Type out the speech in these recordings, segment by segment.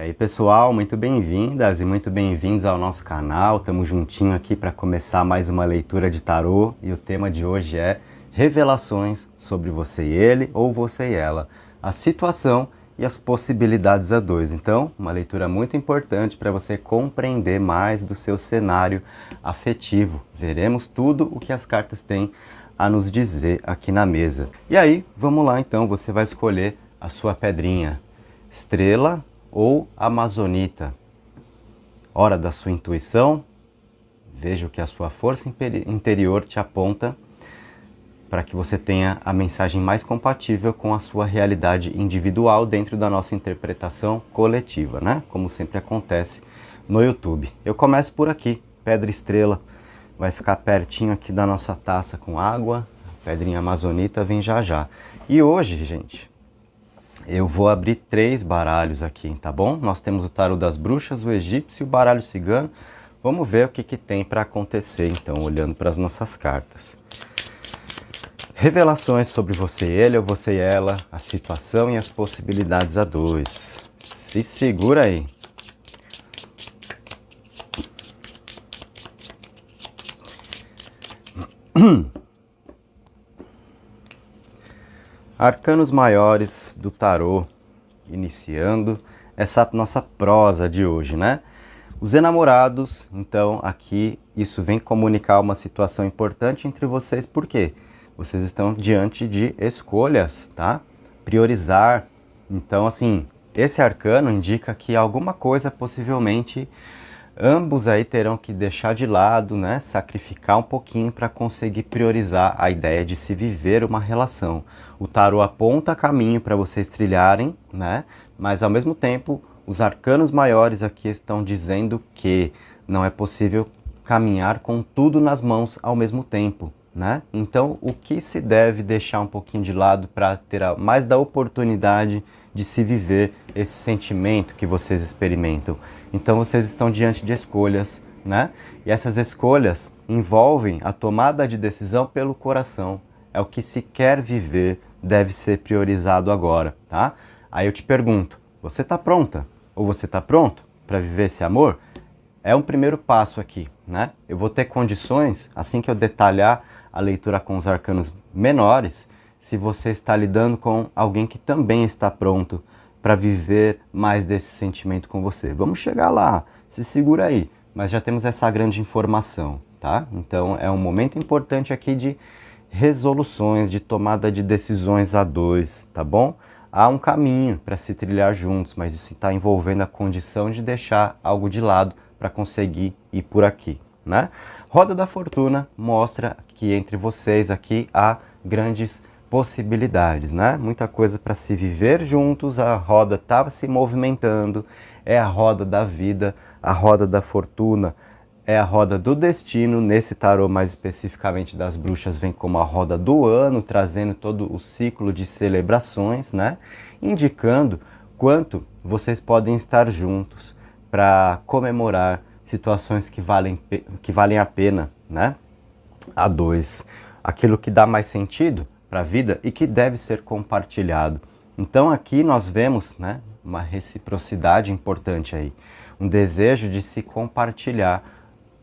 aí pessoal, muito bem-vindas e muito bem-vindos ao nosso canal. Estamos juntinho aqui para começar mais uma leitura de tarô e o tema de hoje é revelações sobre você e ele ou você e ela, a situação e as possibilidades a dois. Então, uma leitura muito importante para você compreender mais do seu cenário afetivo. Veremos tudo o que as cartas têm a nos dizer aqui na mesa. E aí, vamos lá então, você vai escolher a sua pedrinha, estrela ou amazonita. Hora da sua intuição, veja o que a sua força interior te aponta para que você tenha a mensagem mais compatível com a sua realidade individual dentro da nossa interpretação coletiva, né? Como sempre acontece no YouTube. Eu começo por aqui, pedra estrela, vai ficar pertinho aqui da nossa taça com água, a pedrinha amazonita vem já já. E hoje, gente, eu vou abrir 3 baralhos aqui, tá bom? Nós temos o tarô das bruxas, o egípcio e o baralho cigano. Vamos ver o que tem para acontecer, então, olhando para as nossas cartas. Revelações sobre você e ele ou você e ela, a situação e as possibilidades a dois. Se segura aí. Arcanos maiores do tarô, iniciando essa nossa prosa de hoje, né? Os enamorados, então aqui isso vem comunicar uma situação importante entre vocês, por quê? Vocês estão diante de escolhas, tá? Priorizar. Então, assim, esse arcano indica que alguma coisa possivelmente ambos aí terão que deixar de lado, né? Sacrificar um pouquinho para conseguir priorizar a ideia de se viver uma relação. O tarô aponta caminho para vocês trilharem, né? Mas ao mesmo tempo, os arcanos maiores aqui estão dizendo que não é possível caminhar com tudo nas mãos ao mesmo tempo, né? Então, o que se deve deixar um pouquinho de lado para ter mais da oportunidade de se viver esse sentimento que vocês experimentam? Então, vocês estão diante de escolhas, né? E essas escolhas envolvem a tomada de decisão pelo coração. É o que se quer viver, deve ser priorizado agora, tá? Aí eu te pergunto, você está pronta? Ou você está pronto para viver esse amor? É um primeiro passo aqui, né? Eu vou ter condições, assim que eu detalhar a leitura com os arcanos menores, se você está lidando com alguém que também está pronto para viver mais desse sentimento com você. Vamos chegar lá, se segura aí, mas já temos essa grande informação, tá? Então é um momento importante aqui de resoluções, de tomada de decisões a dois, tá bom? Há um caminho para se trilhar juntos, mas isso está envolvendo a condição de deixar algo de lado para conseguir ir por aqui, né? Roda da Fortuna mostra que entre vocês aqui há grandes possibilidades, né? Muita coisa para se viver juntos, a roda está se movimentando, é a roda da vida, a roda da fortuna, é a roda do destino. Nesse tarô, mais especificamente das bruxas, vem como a roda do ano, trazendo todo o ciclo de celebrações, né? Indicando quanto vocês podem estar juntos para comemorar situações que valem a pena, né? A dois. Aquilo que dá mais sentido para a vida e que deve ser compartilhado. Então aqui nós vemos, né, uma reciprocidade importante aí. Um desejo de se compartilhar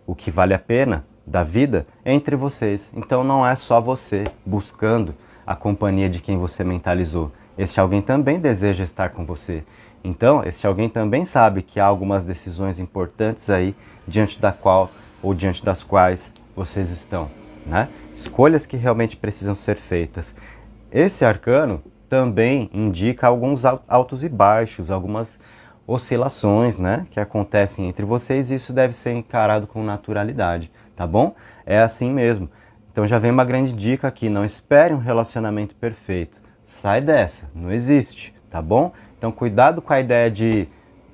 o que vale a pena da vida entre vocês. Então não é só você buscando a companhia de quem você mentalizou. Esse alguém também deseja estar com você. Então, esse alguém também sabe que há algumas decisões importantes aí diante da qual ou diante das quais vocês estão, né? Escolhas que realmente precisam ser feitas. Esse arcano também indica alguns altos e baixos, algumas oscilações, né, que acontecem entre vocês, e isso deve ser encarado com naturalidade, tá bom? É assim mesmo. Então já vem uma grande dica aqui, não espere um relacionamento perfeito. Sai dessa, não existe, tá bom? Então cuidado com a ideia de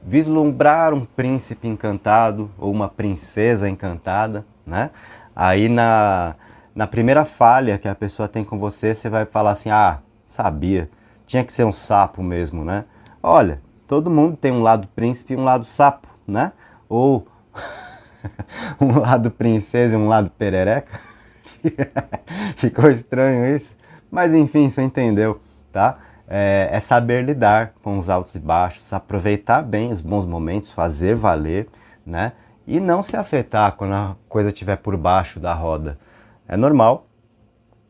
vislumbrar um príncipe encantado ou uma princesa encantada, né? Aí na primeira falha que a pessoa tem com você, você vai falar assim, ah, sabia, tinha que ser um sapo mesmo, né? Olha, todo mundo tem um lado príncipe e um lado sapo, né? Ou um lado princesa e um lado perereca. Ficou estranho isso? Mas enfim, você entendeu, tá? é saber lidar com os altos e baixos, aproveitar bem os bons momentos, fazer valer, né? E não se afetar quando a coisa estiver por baixo da roda. É normal,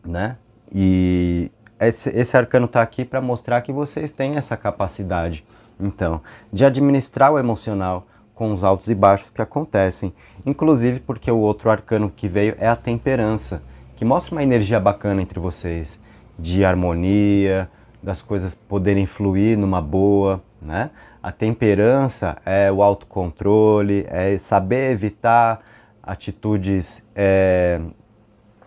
né? E esse arcano está aqui para mostrar que vocês têm essa capacidade, então, de administrar o emocional com os altos e baixos que acontecem. Inclusive porque o outro arcano que veio é a temperança, que mostra uma energia bacana entre vocês, de harmonia, das coisas poderem fluir numa boa, né? A temperança é o autocontrole, é saber evitar atitudes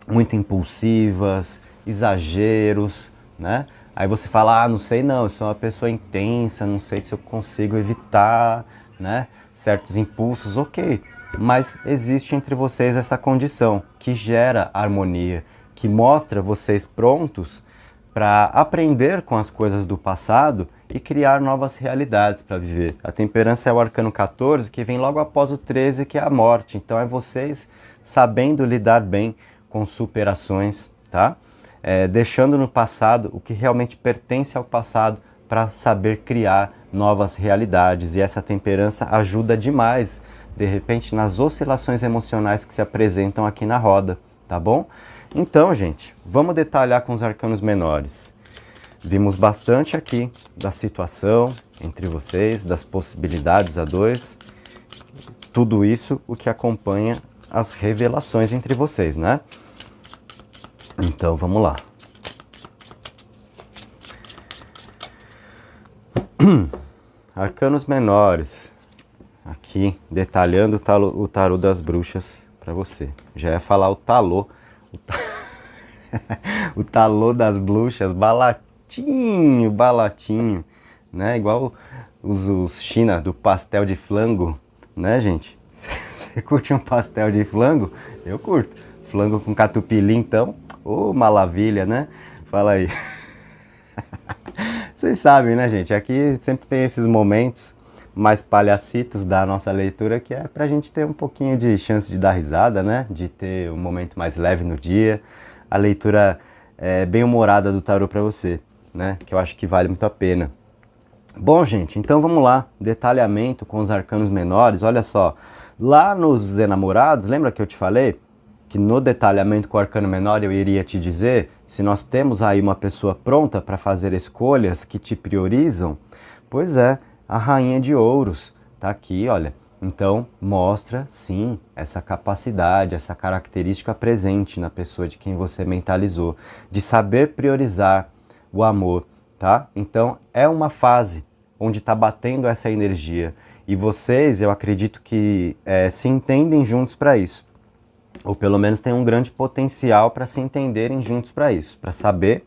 muito impulsivas, exageros, né? Aí você fala, ah, não sei não, eu sou uma pessoa intensa, não sei se eu consigo evitar, né, certos impulsos, ok. Mas existe entre vocês essa condição que gera harmonia, que mostra vocês prontos para aprender com as coisas do passado e criar novas realidades para viver. A temperança é o arcano 14, que vem logo após o 13, que é a morte. Então é vocês sabendo lidar bem com superações, tá? Deixando no passado o que realmente pertence ao passado para saber criar novas realidades. E essa temperança ajuda demais, de repente, nas oscilações emocionais que se apresentam aqui na roda, tá bom? Então, gente, vamos detalhar com os arcanos menores. Vimos bastante aqui da situação entre vocês, das possibilidades a dois, tudo isso o que acompanha as revelações entre vocês, né? Então, vamos lá. Arcanos menores. Aqui, detalhando o tarô das bruxas para você. Já ia falar o talô. O talô das bruxas, balatinho, né? Igual os China do pastel de flango, né, gente? Você curte um pastel de flango? Eu curto. Flango com catupiry, então, ô, maravilha, né? Fala aí. Vocês sabem, né, gente? Aqui sempre tem esses momentos mais palhacitos da nossa leitura, que é pra gente ter um pouquinho de chance de dar risada, né? De ter um momento mais leve no dia. A leitura bem humorada do tarô pra você, né? Que eu acho que vale muito a pena. Bom, gente, então vamos lá. Detalhamento com os arcanos menores. Olha só, lá nos enamorados, lembra que eu te falei? Que no detalhamento com o arcano menor eu iria te dizer se nós temos aí uma pessoa pronta para fazer escolhas que te priorizam. Pois é, a Rainha de Ouros tá aqui, olha. Então mostra sim essa capacidade, essa característica presente na pessoa de quem você mentalizou, de saber priorizar o amor, tá? Então é uma fase onde está batendo essa energia e vocês, eu acredito que se entendem juntos para isso. Ou pelo menos tem um grande potencial para se entenderem juntos para isso, para saber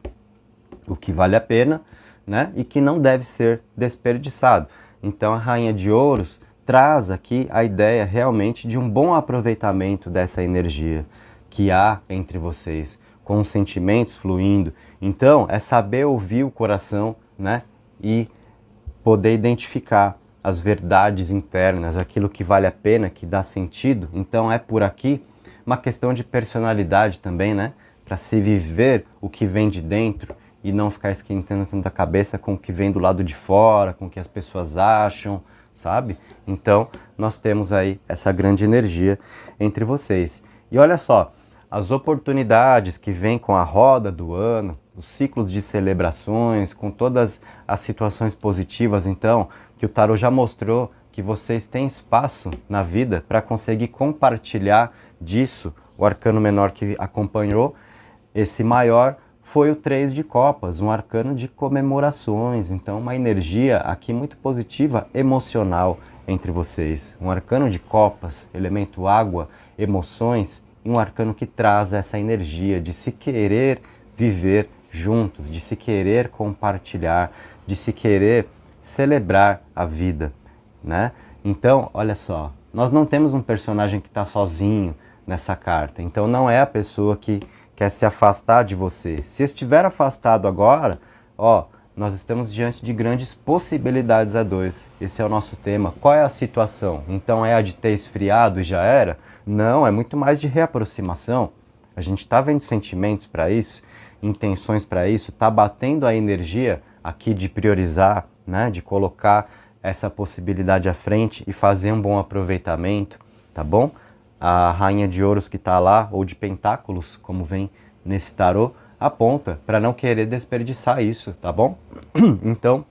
o que vale a pena, né, e que não deve ser desperdiçado. Então a Rainha de Ouros traz aqui a ideia realmente de um bom aproveitamento dessa energia que há entre vocês, com os sentimentos fluindo. Então é saber ouvir o coração, né, e poder identificar as verdades internas, aquilo que vale a pena, que dá sentido. Então é por aqui uma questão de personalidade também, né? Para se viver o que vem de dentro e não ficar esquentando tanto a cabeça com o que vem do lado de fora, com o que as pessoas acham, sabe? Então, nós temos aí essa grande energia entre vocês. E olha só, as oportunidades que vêm com a roda do ano, os ciclos de celebrações, com todas as situações positivas, então, que o tarô já mostrou que vocês têm espaço na vida para conseguir compartilhar disso. O arcano menor que acompanhou esse maior foi o 3 de copas, um arcano de comemorações, então uma energia aqui muito positiva, emocional entre vocês. Um arcano de copas, elemento água, emoções, e um arcano que traz essa energia de se querer viver juntos, de se querer compartilhar, de se querer celebrar a vida, né? Então, olha só, nós não temos um personagem que está sozinho nessa carta, então não é a pessoa que quer se afastar de você. Se estiver afastado agora, ó, nós estamos diante de grandes possibilidades a dois. Esse é o nosso tema. Qual é a situação? Então é a de ter esfriado e já era? Não, é muito mais de reaproximação. A gente está vendo sentimentos para isso, intenções para isso, está batendo a energia aqui de priorizar, né, de colocar essa possibilidade à frente e fazer um bom aproveitamento, tá bom? A rainha de ouros que está lá, ou de pentáculos, como vem nesse tarô, aponta para não querer desperdiçar isso, tá bom? Então,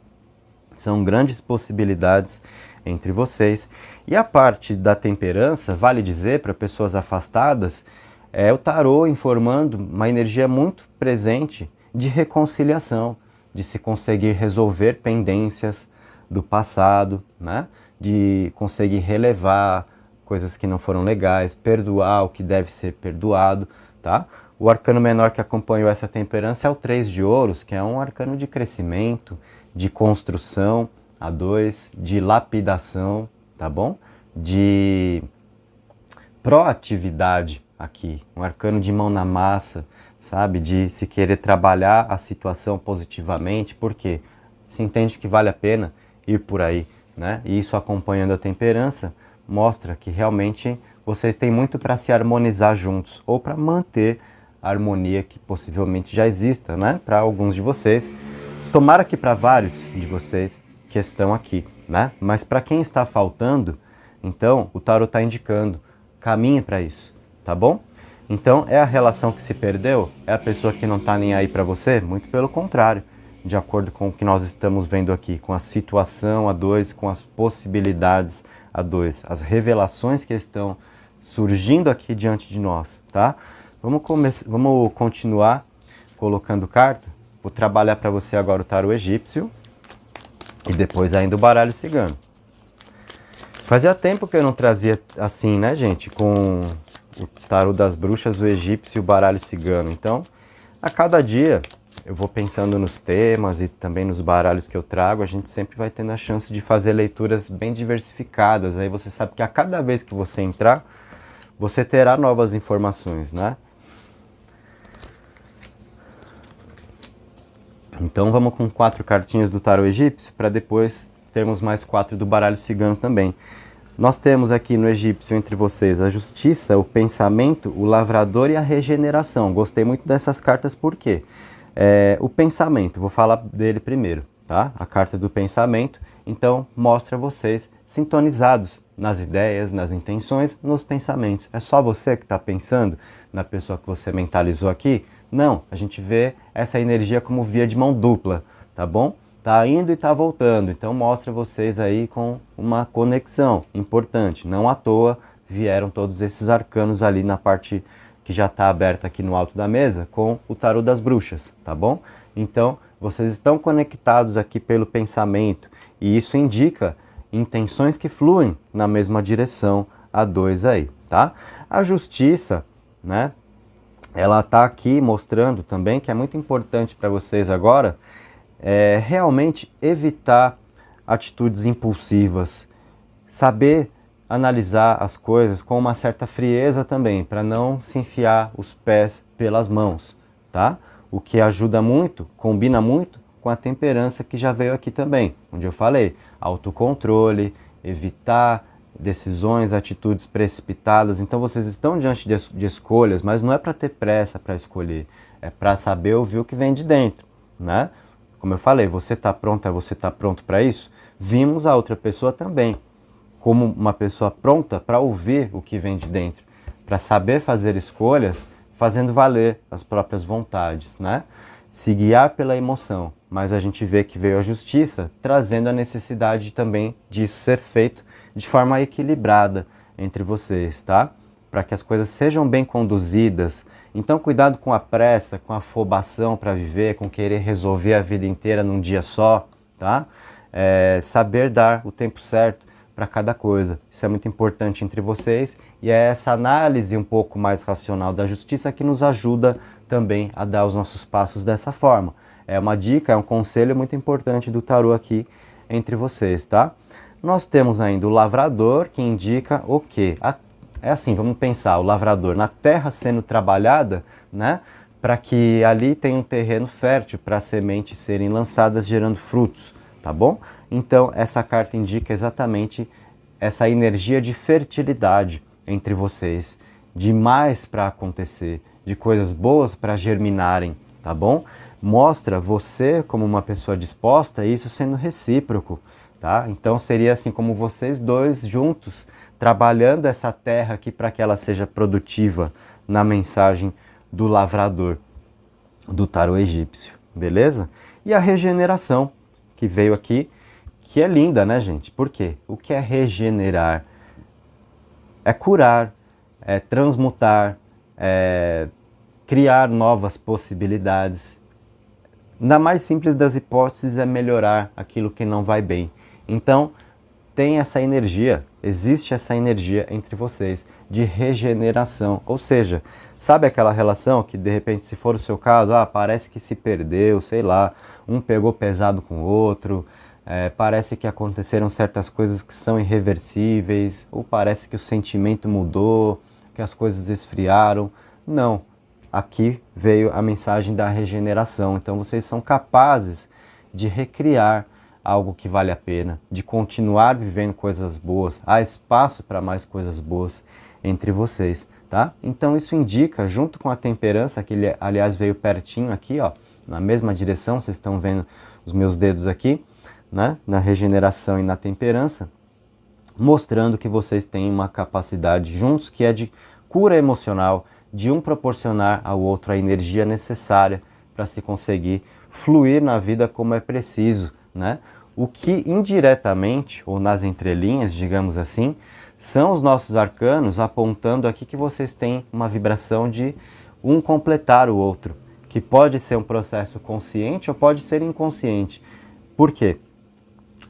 são grandes possibilidades entre vocês. E a parte da temperança, vale dizer, para pessoas afastadas, é o tarô informando uma energia muito presente de reconciliação, de se conseguir resolver pendências do passado, né? De conseguir relevar coisas que não foram legais, perdoar o que deve ser perdoado, tá? O arcano menor que acompanhou essa temperança é o 3 de ouros, que é um arcano de crescimento, de construção, a 2, de lapidação, tá bom? De proatividade aqui, um arcano de mão na massa, sabe? De se querer trabalhar a situação positivamente, porque se entende que vale a pena ir por aí, né? E isso acompanhando a temperança mostra que realmente vocês têm muito para se harmonizar juntos ou para manter a harmonia que possivelmente já exista, né? Para alguns de vocês, tomara que para vários de vocês que estão aqui, né? Mas para quem está faltando, então o tarot está indicando caminho para isso, tá bom? Então é a relação que se perdeu? É a pessoa que não está nem aí para você? Muito pelo contrário, de acordo com o que nós estamos vendo aqui, com a situação a 2, com as possibilidades a 2, as revelações que estão surgindo aqui diante de nós, tá? Vamos continuar colocando carta. Vou trabalhar para você agora o tarô egípcio e depois ainda o baralho cigano. Fazia tempo que eu não trazia assim, né, gente, com o tarô das bruxas, o egípcio e o baralho cigano. Então, a cada dia eu vou pensando nos temas e também nos baralhos que eu trago, a gente sempre vai tendo a chance de fazer leituras bem diversificadas. Aí você sabe que a cada vez que você entrar, você terá novas informações, né? Então vamos com 4 cartinhas do tarô egípcio, para depois termos mais 4 do baralho cigano também. Nós temos aqui no egípcio entre vocês a justiça, o pensamento, o lavrador e a regeneração. Gostei muito dessas cartas porque o pensamento, vou falar dele primeiro, tá? A carta do pensamento, então mostra vocês sintonizados nas ideias, nas intenções, nos pensamentos. É só você que está pensando na pessoa que você mentalizou aqui? Não, a gente vê essa energia como via de mão dupla, tá bom? Tá indo e tá voltando, então mostra vocês aí com uma conexão importante. Não à toa vieram todos esses arcanos ali na parte que já está aberta aqui no alto da mesa com o tarô das bruxas, tá bom? Então vocês estão conectados aqui pelo pensamento e isso indica intenções que fluem na mesma direção a 2 aí, tá? A justiça, né? Ela está aqui mostrando também que é muito importante para vocês agora realmente evitar atitudes impulsivas, saber analisar as coisas com uma certa frieza também, para não se enfiar os pés pelas mãos, tá? O que ajuda muito, combina muito com a temperança que já veio aqui também, onde eu falei, autocontrole, evitar decisões, atitudes precipitadas. Então vocês estão diante de escolhas, mas não é para ter pressa para escolher, é para saber ouvir o que vem de dentro, né? Como eu falei, você está pronta, você está pronto para isso? Vimos a outra pessoa também como uma pessoa pronta para ouvir o que vem de dentro, para saber fazer escolhas, fazendo valer as próprias vontades, né? Se guiar pela emoção, mas a gente vê que veio a justiça, trazendo a necessidade também disso ser feito de forma equilibrada entre vocês, tá? Para que as coisas sejam bem conduzidas. Então, cuidado com a pressa, com a afobação para viver, com querer resolver a vida inteira num dia só, tá? Saber dar o tempo certo para cada coisa. Isso é muito importante entre vocês e é essa análise um pouco mais racional da justiça que nos ajuda também a dar os nossos passos dessa forma. É uma dica, é um conselho muito importante do tarô aqui entre vocês, tá? Nós temos ainda o lavrador, que indica o quê? É assim, vamos pensar, o lavrador na terra sendo trabalhada, né? Para que ali tenha um terreno fértil para as sementes serem lançadas gerando frutos, tá bom? Então essa carta indica exatamente essa energia de fertilidade entre vocês, de mais para acontecer, de coisas boas para germinarem, tá bom? mostra você como uma pessoa disposta e isso sendo recíproco, tá? Então seria assim como vocês dois juntos trabalhando essa terra aqui para que ela seja produtiva na mensagem do lavrador do tarô egípcio, beleza? E a regeneração que veio aqui, que é linda, né, gente? Por quê? O que é regenerar? É curar, é transmutar, é criar novas possibilidades. Na mais simples das hipóteses é melhorar aquilo que não vai bem. Então, tem essa energia, existe essa energia entre vocês de regeneração. Ou seja, sabe aquela relação que de repente, se for o seu caso, parece que se perdeu, sei lá, um pegou pesado com o outro, parece que aconteceram certas coisas que são irreversíveis, ou parece que o sentimento mudou, que as coisas esfriaram. Não. Aqui veio a mensagem da regeneração. Então vocês são capazes de recriar algo que vale a pena, de continuar vivendo coisas boas. Há espaço para mais coisas boas entre vocês, tá? Então isso indica, junto com a temperança, que aliás veio pertinho aqui, ó, na mesma direção, vocês estão vendo os meus dedos aqui, né? Na regeneração e na temperança, mostrando que vocês têm uma capacidade juntos que é de cura emocional, de um proporcionar ao outro a energia necessária para se conseguir fluir na vida como é preciso, né? O que indiretamente, ou nas entrelinhas, digamos assim, são os nossos arcanos apontando aqui que vocês têm uma vibração de um completar o outro, que pode ser um processo consciente ou pode ser inconsciente. Por quê?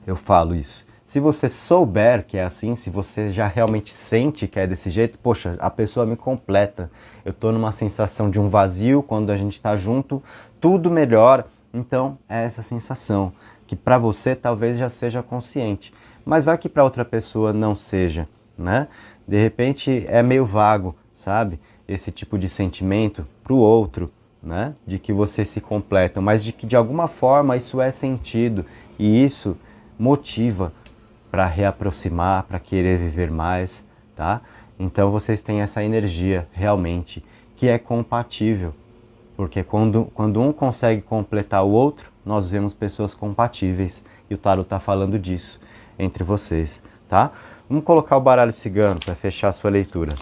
Eu falo isso. Se você souber que é assim, se você já realmente sente que é desse jeito, poxa, a pessoa me completa. Eu estou numa sensação de um vazio quando a gente está junto, tudo melhora. Então, é essa sensação, que para você talvez já seja consciente, mas vai que para outra pessoa não seja, né? De repente é meio vago, sabe? Esse tipo de sentimento para o outro, né? De que vocês se completam, mas de que de alguma forma isso é sentido e isso motiva para reaproximar, para querer viver mais, tá? Então vocês têm essa energia realmente que é compatível, porque quando um consegue completar o outro, nós vemos pessoas compatíveis e o tarot está falando disso entre vocês, tá? Vamos colocar o baralho cigano para fechar a sua leitura.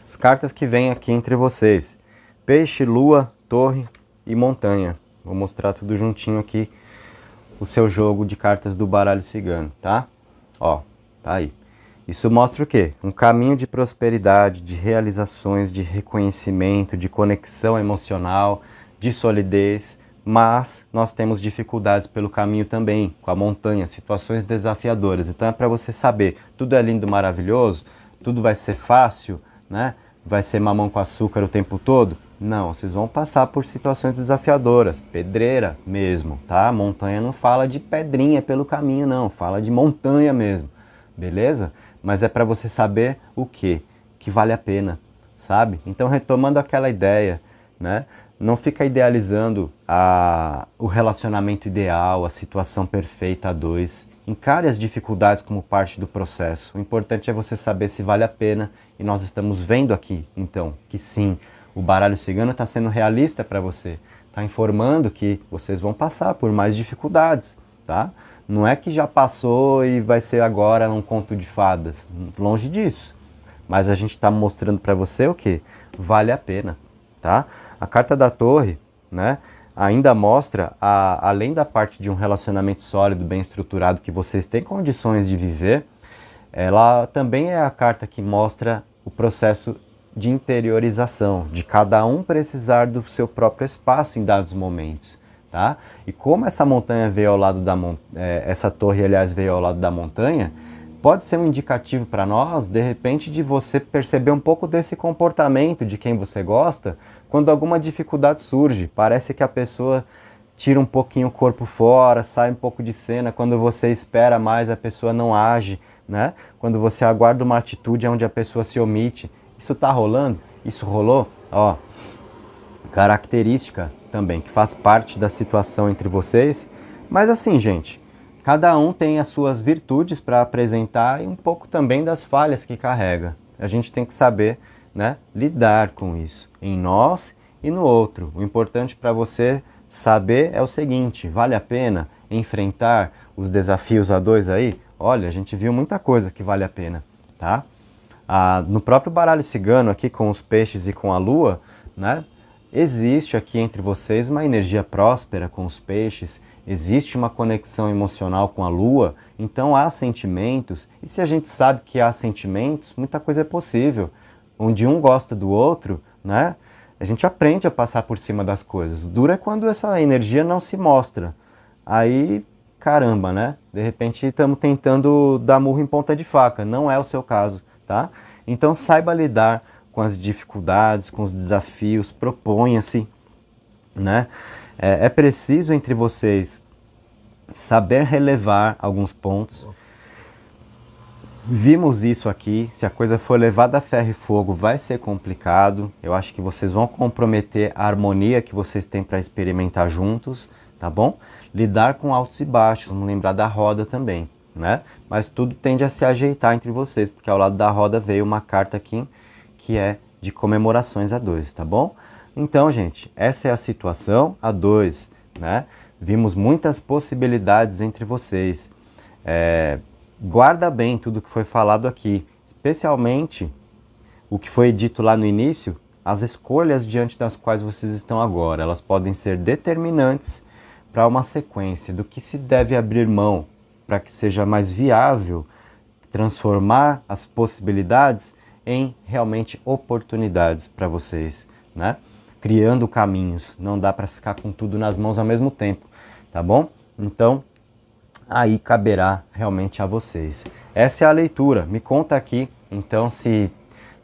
As cartas que vêm aqui entre vocês: peixe, lua, torre e montanha. Vou mostrar tudo juntinho aqui, o seu jogo de cartas do baralho cigano, tá? Ó, tá aí. Isso mostra o quê? Um caminho de prosperidade, de realizações, de reconhecimento, de conexão emocional, de solidez, mas nós temos dificuldades pelo caminho também, com a montanha, situações desafiadoras. Então é para você saber, tudo é lindo, maravilhoso, tudo vai ser fácil, né? Vai ser mamão com açúcar o tempo todo? Não, vocês vão passar por situações desafiadoras, pedreira mesmo, tá? Montanha não fala de pedrinha pelo caminho, não, fala de montanha mesmo, beleza? Mas é para você saber o quê? Que vale a pena, sabe? Então, retomando aquela ideia, né? Não fica idealizando o relacionamento ideal, a situação perfeita a dois. Encare as dificuldades como parte do processo. O importante é você saber se vale a pena. E nós estamos vendo aqui, então, que sim, o baralho cigano está sendo realista para você. Está informando que vocês vão passar por mais dificuldades, tá? Não é que já passou e vai ser agora um conto de fadas. Longe disso. Mas a gente está mostrando para você o que? Vale a pena, tá? A carta da torre, né? Ainda mostra, além da parte de um relacionamento sólido, bem estruturado, que vocês têm condições de viver, ela também é a carta que mostra o processo de interiorização, de cada um precisar do seu próprio espaço em dados momentos, tá? E como essa montanha veio ao lado da essa torre, aliás, veio ao lado da montanha, pode ser um indicativo para nós, de repente, de você perceber um pouco desse comportamento de quem você gosta, quando alguma dificuldade surge. Parece que a pessoa tira um pouquinho o corpo fora, sai um pouco de cena, quando você espera mais, a pessoa não age né? Quando você aguarda uma atitude onde a pessoa se omite, isso tá rolando? Isso rolou? Ó, característica também, que faz parte da situação entre vocês. Mas assim, gente, cada um tem as suas virtudes para apresentar e um pouco também das falhas que carrega. A gente tem que saber, né, lidar com isso, em nós e no outro. O importante para você saber é o seguinte: vale a pena enfrentar os desafios a dois aí? Olha, a gente viu muita coisa que vale a pena, tá? No próprio baralho cigano aqui com os peixes e com a lua, né? Existe aqui entre vocês uma energia próspera com os peixes, existe uma conexão emocional com a lua, então há sentimentos, e se a gente sabe que há sentimentos, muita coisa é possível. Onde um gosta do outro, né? A gente aprende a passar por cima das coisas. Dura é quando essa energia não se mostra. Aí, caramba, né? De repente estamos tentando dar murro em ponta de faca, não é o seu caso, tá? Então saiba lidar com as dificuldades, com os desafios, proponha-se, né? É preciso entre vocês saber relevar alguns pontos. Vimos isso aqui, se a coisa for levada a ferro e fogo vai ser complicado. Eu acho que vocês vão comprometer a harmonia que vocês têm para experimentar juntos, tá bom? Lidar com altos e baixos, vamos lembrar da roda também, né? Mas tudo tende a se ajeitar entre vocês, porque ao lado da roda veio uma carta aqui que é de comemorações a dois, tá bom? Então, gente, essa é a situação a dois, né? Vimos muitas possibilidades entre vocês. Guarda bem tudo que foi falado aqui, especialmente o que foi dito lá no início, as escolhas diante das quais vocês estão agora. Elas podem ser determinantes para uma sequência do que se deve abrir mão para que seja mais viável transformar as possibilidades em realmente oportunidades para vocês, né? Criando caminhos, não dá para ficar com tudo nas mãos ao mesmo tempo, tá bom? Então, aí caberá realmente a vocês. Essa é a leitura, me conta aqui, então, se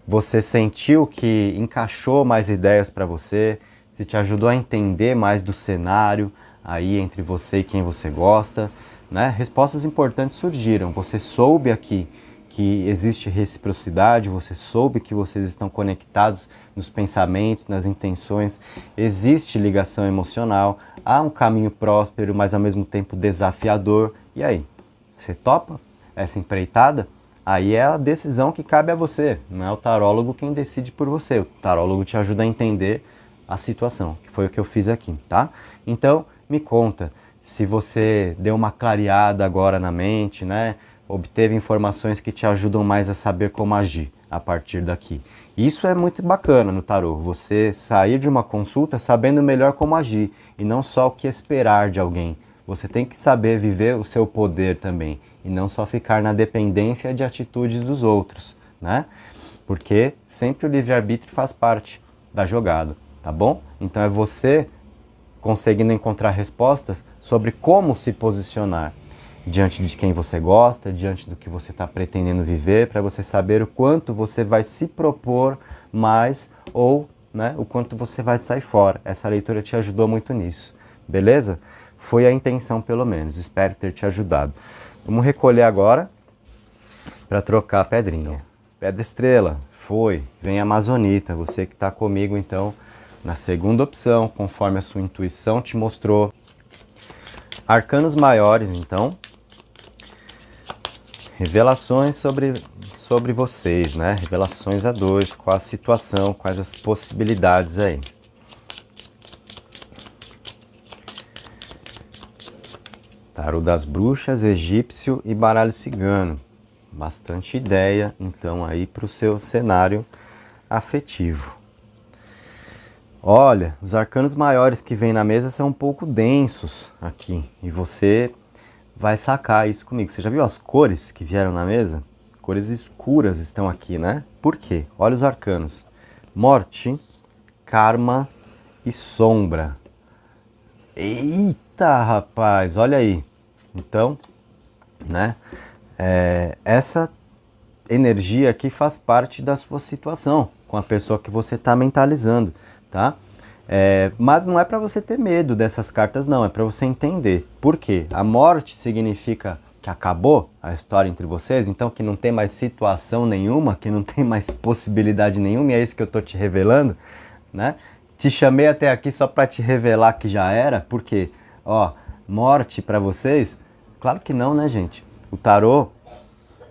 você sentiu que encaixou mais ideias para você, se te ajudou a entender mais do cenário aí entre você e quem você gosta, né? Respostas importantes surgiram, você soube aqui que existe reciprocidade, você soube que vocês estão conectados nos pensamentos, nas intenções, existe ligação emocional, há um caminho próspero, mas ao mesmo tempo desafiador. E aí, você topa essa empreitada? Aí é a decisão que cabe a você, não é o tarólogo quem decide por você, o tarólogo te ajuda a entender a situação, que foi o que eu fiz aqui, tá? Então, me conta, se você deu uma clareada agora na mente, né? Obteve informações que te ajudam mais a saber como agir a partir daqui. Isso é muito bacana no tarô, você sair de uma consulta sabendo melhor como agir e não só o que esperar de alguém. Você tem que saber viver o seu poder também e não só ficar na dependência de atitudes dos outros, né? Porque sempre o livre-arbítrio faz parte da jogada, tá bom? Então é você conseguindo encontrar respostas sobre como se posicionar diante de quem você gosta, diante do que você está pretendendo viver, para você saber o quanto você vai se propor mais ou, né, o quanto você vai sair fora. Essa leitura te ajudou muito nisso, beleza? Foi a intenção, pelo menos. Espero ter te ajudado. Vamos recolher agora para trocar a pedrinha. Pedra estrela, foi. Vem amazonita, você que está comigo, então, na segunda opção, conforme a sua intuição te mostrou. Arcanos maiores, então. Revelações sobre vocês, né? Revelações a dois, qual a situação, quais as possibilidades aí. Tarô das bruxas, egípcio e baralho cigano. Bastante ideia, então, aí para o seu cenário afetivo. Olha, os arcanos maiores que vem na mesa são um pouco densos aqui. E você vai sacar isso comigo. Você já viu as cores que vieram na mesa? Cores escuras estão aqui, né? Por quê? Olha os arcanos. Morte, karma e sombra. Eita, rapaz, olha aí. Então, né? Essa energia aqui faz parte da sua situação com a pessoa que você está mentalizando, tá? Mas não é para você ter medo dessas cartas, não. É para você entender. Por quê? A morte significa que acabou a história entre vocês, então que não tem mais situação nenhuma, que não tem mais possibilidade nenhuma, e é isso que eu tô te revelando, né? Te chamei até aqui só para te revelar que já era, porque, ó, morte para vocês? Claro que não, né, gente? O tarô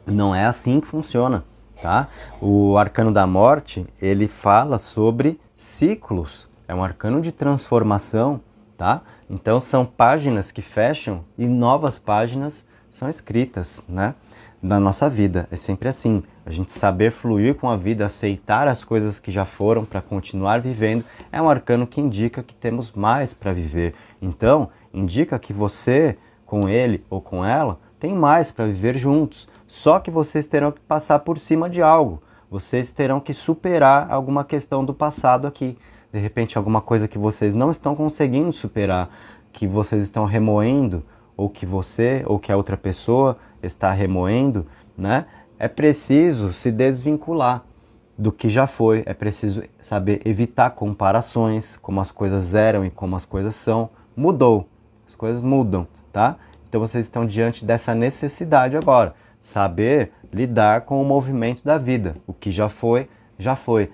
não é assim que funciona, tá? O arcano da morte, ele fala sobre ciclos, é um arcano de transformação, tá? Então são páginas que fecham e novas páginas são escritas, né? Na nossa vida, é sempre assim. A gente saber fluir com a vida, aceitar as coisas que já foram para continuar vivendo, é um arcano que indica que temos mais para viver. Então, indica que você, com ele ou com ela, tem mais para viver juntos. Só que vocês terão que passar por cima de algo. Vocês terão que superar alguma questão do passado aqui. De repente, alguma coisa que vocês não estão conseguindo superar, que vocês estão remoendo, ou que você ou que a outra pessoa está remoendo, né? É preciso se desvincular do que já foi, é preciso saber evitar comparações, como as coisas eram e como as coisas são. Mudou, as coisas mudam, tá? Então vocês estão diante dessa necessidade agora, saber lidar com o movimento da vida. O que já foi, já foi.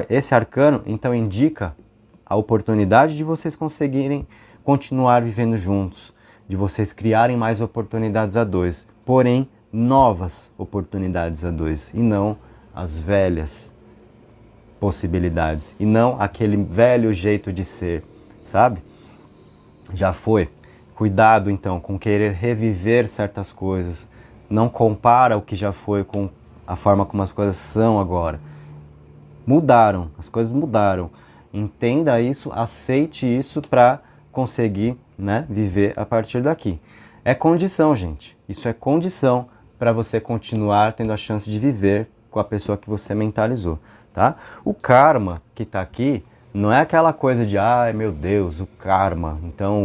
Esse arcano, então, indica a oportunidade de vocês conseguirem continuar vivendo juntos, de vocês criarem mais oportunidades a dois, porém novas oportunidades a dois, e não as velhas possibilidades, e não aquele velho jeito de ser, sabe? Já foi. Cuidado então com querer reviver certas coisas, não compara o que já foi com a forma como as coisas são agora. Mudaram, as coisas mudaram. Entenda isso, aceite isso para conseguir, né, viver a partir daqui. É condição, gente. Isso é condição para você continuar tendo a chance de viver com a pessoa que você mentalizou, tá? O karma que está aqui não é aquela coisa de, ai meu Deus, o karma, então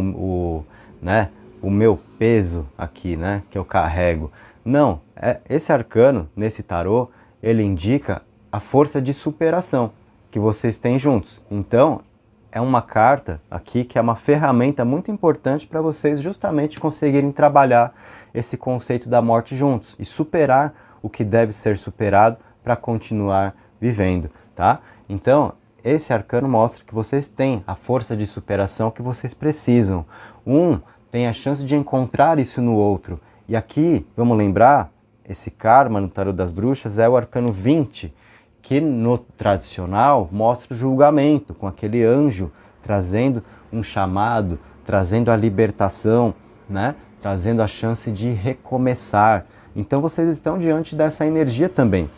o meu peso aqui, né, que eu carrego. Não, esse arcano, nesse tarô, ele indica a força de superação que vocês têm juntos. Então, é uma carta aqui que é uma ferramenta muito importante para vocês justamente conseguirem trabalhar esse conceito da morte juntos e superar o que deve ser superado para continuar vivendo, tá? Então, esse arcano mostra que vocês têm a força de superação que vocês precisam. Um tem a chance de encontrar isso no outro. E aqui, vamos lembrar, esse karma no tarô das bruxas é o arcano 20, que no tradicional mostra o julgamento, com aquele anjo trazendo um chamado, trazendo a libertação, né? Trazendo a chance de recomeçar. Então vocês estão diante dessa energia também,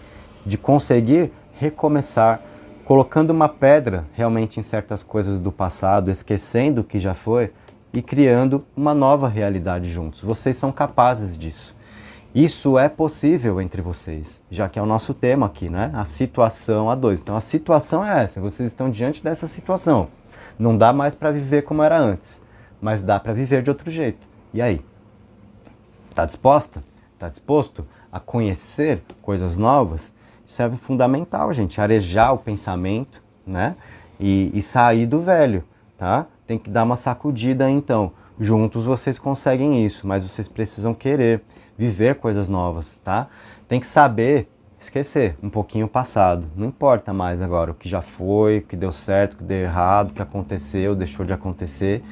de conseguir recomeçar, colocando uma pedra realmente em certas coisas do passado, esquecendo o que já foi e criando uma nova realidade juntos. Vocês são capazes disso. Isso é possível entre vocês, já que é o nosso tema aqui, né? A situação a dois. Então a situação é essa, vocês estão diante dessa situação. Não dá mais para viver como era antes, mas dá para viver de outro jeito. E aí? Tá disposta? Tá disposto a conhecer coisas novas? Isso é fundamental, gente, arejar o pensamento, né? E sair do velho, tá? Tem que dar uma sacudida então. Juntos vocês conseguem isso, mas vocês precisam querer viver coisas novas, tá? Tem que saber esquecer um pouquinho o passado. Não importa mais agora o que já foi, o que deu certo, o que deu errado, o que aconteceu, deixou de acontecer.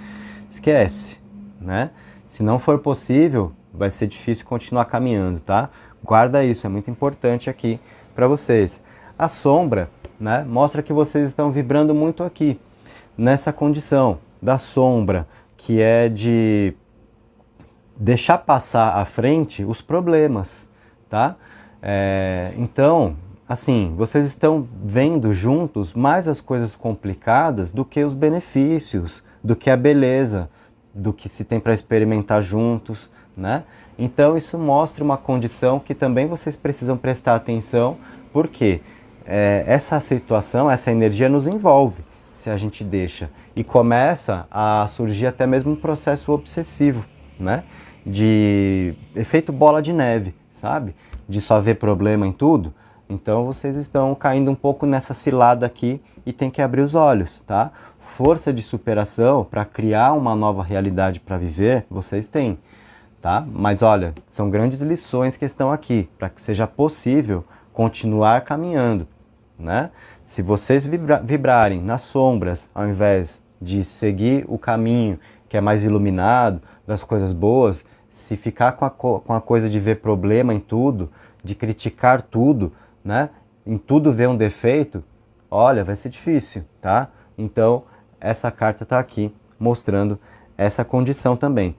Esquece, né? Se não for possível, vai ser difícil continuar caminhando, tá? Guarda isso, é muito importante aqui para vocês. A sombra, né, mostra que vocês estão vibrando muito aqui, nessa condição da sombra, que é de deixar passar à frente os problemas, tá? Então, assim, vocês estão vendo juntos mais as coisas complicadas do que os benefícios, do que a beleza, do que se tem para experimentar juntos, né? Então isso mostra uma condição que também vocês precisam prestar atenção, porque essa situação, essa energia nos envolve, se a gente deixa, e começa a surgir até mesmo um processo obsessivo, né? De efeito bola de neve, sabe? De só ver problema em tudo. Então vocês estão caindo um pouco nessa cilada aqui e tem que abrir os olhos, tá? Força de superação para criar uma nova realidade para viver, vocês têm. tá? Mas olha, são grandes lições que estão aqui, para que seja possível continuar caminhando, né? Se vocês vibrarem nas sombras, ao invés de seguir o caminho que é mais iluminado, das coisas boas, se ficar com a coisa de ver problema em tudo, de criticar tudo, né? Em tudo ver um defeito, olha, vai ser difícil, tá? Então, essa carta está aqui mostrando essa condição também.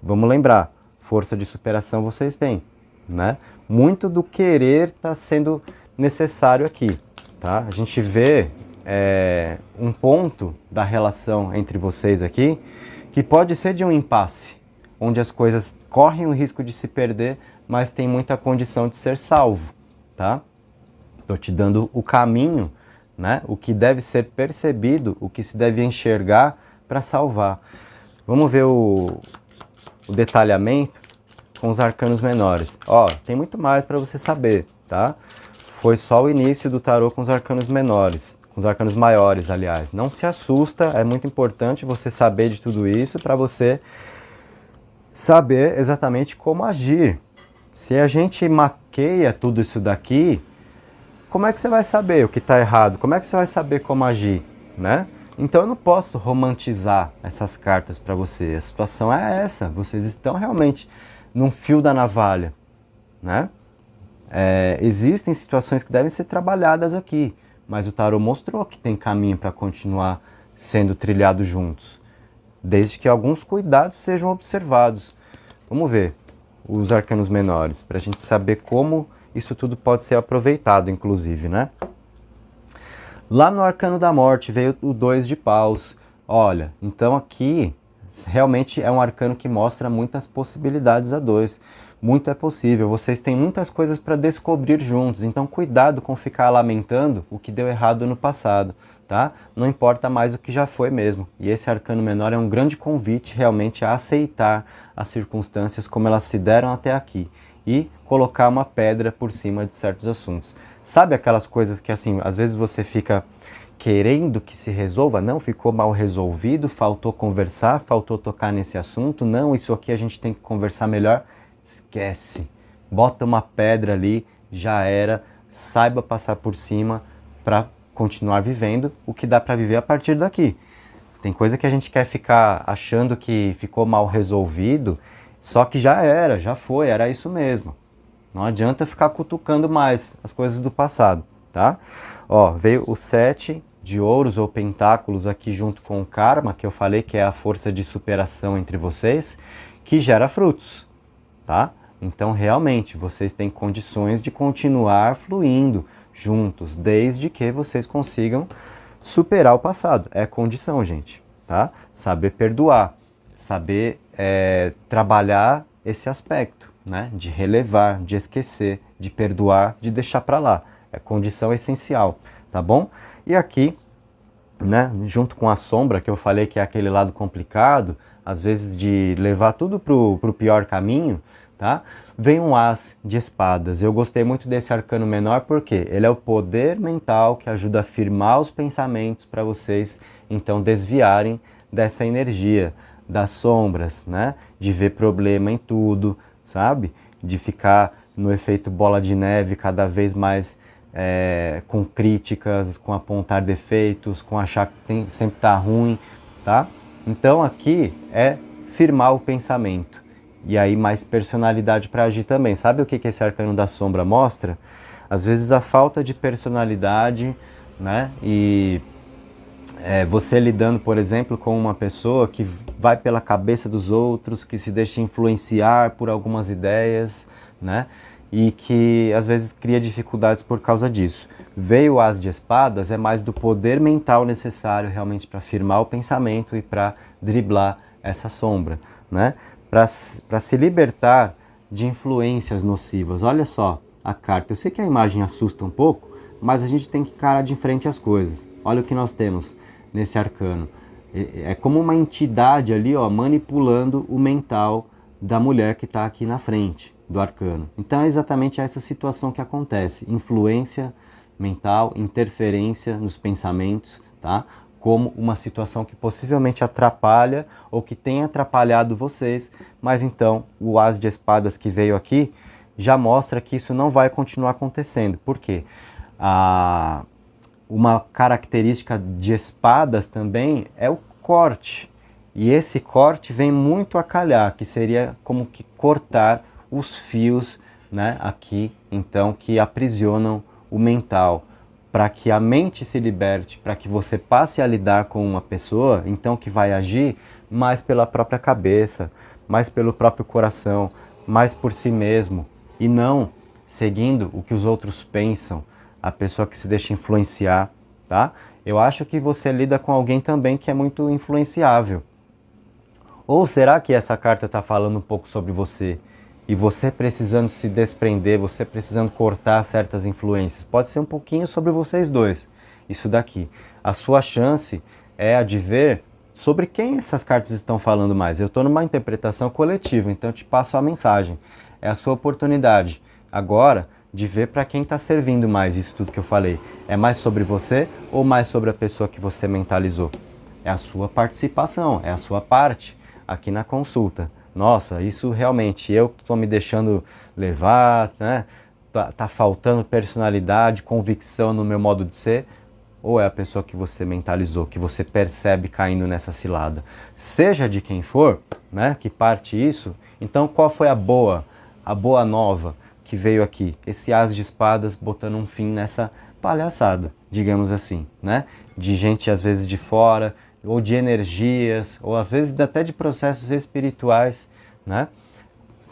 Vamos lembrar, força de superação vocês têm, né? Muito do querer está sendo necessário aqui, tá? A gente vê um ponto da relação entre vocês aqui que pode ser de um impasse, onde as coisas correm o risco de se perder, mas tem muita condição de ser salvo, tá? Estou te dando o caminho, né? O que deve ser percebido, o que se deve enxergar para salvar. Vamos ver o detalhamento com os arcanos menores. Ó, tem muito mais para você saber, tá? Foi só o início do tarô com os arcanos menores, com os arcanos maiores, aliás. Não se assusta, é muito importante você saber de tudo isso para você saber exatamente como agir. Se a gente maqueia tudo isso daqui, como é que você vai saber o que está errado? Como é que você vai saber como agir, né? Então eu não posso romantizar essas cartas para você. A situação é essa. Vocês estão realmente num fio da navalha, né? Existem situações que devem ser trabalhadas aqui, mas o tarô mostrou que tem caminho para continuar sendo trilhado juntos, desde que alguns cuidados sejam observados. Vamos ver os arcanos menores, para a gente saber como isso tudo pode ser aproveitado, inclusive, né? Lá no Arcano da Morte veio o 2 de paus. Olha, então aqui realmente é um arcano que mostra muitas possibilidades a dois. Muito é possível, vocês têm muitas coisas para descobrir juntos, então cuidado com ficar lamentando o que deu errado no passado, tá? Não importa mais o que já foi mesmo. E esse arcano menor é um grande convite realmente a aceitar as circunstâncias como elas se deram até aqui e colocar uma pedra por cima de certos assuntos. Sabe aquelas coisas que, assim, às vezes você fica querendo que se resolva? Não, ficou mal resolvido, faltou conversar, faltou tocar nesse assunto. Não, isso aqui a gente tem que conversar melhor. Esquece. Bota uma pedra ali, já era. Saiba passar por cima para continuar vivendo o que dá para viver a partir daqui. Tem coisa que a gente quer ficar achando que ficou mal resolvido, só que já era, já foi, era isso mesmo. Não adianta ficar cutucando mais as coisas do passado, tá? Ó, veio o 7 de ouros ou pentáculos aqui junto com o karma, que eu falei que é a força de superação entre vocês, que gera frutos, tá? Então, realmente, vocês têm condições de continuar fluindo juntos, desde que vocês consigam superar o passado. É condição, gente, tá? Saber perdoar, saber trabalhar esse aspecto, né? De relevar, de esquecer, de perdoar, de deixar para lá. É condição essencial, tá bom? E aqui, né, junto com a sombra, que eu falei que é aquele lado complicado, às vezes de levar tudo pro pior caminho, tá? Vem um as de espadas. Eu gostei muito desse arcano menor porque ele é o poder mental que ajuda a firmar os pensamentos para vocês, então, desviarem dessa energia das sombras, né? De ver problema em tudo, sabe? De ficar no efeito bola de neve cada vez mais com críticas, com apontar defeitos, com achar que sempre tá ruim, tá? Então aqui é firmar o pensamento. E aí mais personalidade para agir também. Sabe o que esse arcano da sombra mostra? Às vezes a falta de personalidade, né? E você lidando, por exemplo, com uma pessoa que vai pela cabeça dos outros, que se deixa influenciar por algumas ideias, né? E que às vezes cria dificuldades por causa disso. Veio o As de Espadas, é mais do poder mental necessário realmente para firmar o pensamento e para driblar essa sombra, né? Para se libertar de influências nocivas. Olha só a carta. Eu sei que a imagem assusta um pouco, mas a gente tem que encarar de frente as coisas. Olha o que nós temos nesse arcano. É como uma entidade ali, ó, manipulando o mental da mulher que está aqui na frente do arcano. Então é exatamente essa situação que acontece. Influência mental, interferência nos pensamentos, tá? como uma situação que possivelmente atrapalha ou que tem atrapalhado vocês, mas então o As de Espadas que veio aqui já mostra que isso não vai continuar acontecendo. Por quê? Uma característica de espadas também é o corte. E esse corte vem muito a calhar, que seria como que cortar os fios, né, aqui, então, que aprisionam o mental. Para que a mente se liberte, para que você passe a lidar com uma pessoa, então que vai agir mais pela própria cabeça, mais pelo próprio coração, mais por si mesmo, e não seguindo o que os outros pensam, a pessoa que se deixa influenciar, tá? Eu acho que você lida com alguém também que é muito influenciável. Ou será que essa carta está falando um pouco sobre você? E você precisando se desprender, você precisando cortar certas influências. Pode ser um pouquinho sobre vocês dois, isso daqui. A sua chance é a de ver sobre quem essas cartas estão falando mais. Eu estou numa interpretação coletiva, então eu te passo a mensagem. É a sua oportunidade agora de ver para quem está servindo mais isso tudo que eu falei. É mais sobre você ou mais sobre a pessoa que você mentalizou? É a sua participação, é a sua parte aqui na consulta. Nossa, isso realmente, eu estou me deixando levar, né? Tá faltando personalidade, convicção no meu modo de ser? Ou é a pessoa que você mentalizou, que você percebe caindo nessa cilada? Seja de quem for, né, que parte isso, então qual foi a boa nova que veio aqui? Esse As de Espadas botando um fim nessa palhaçada, digamos assim, né? De gente às vezes de fora, ou de energias, ou às vezes até de processos espirituais, né?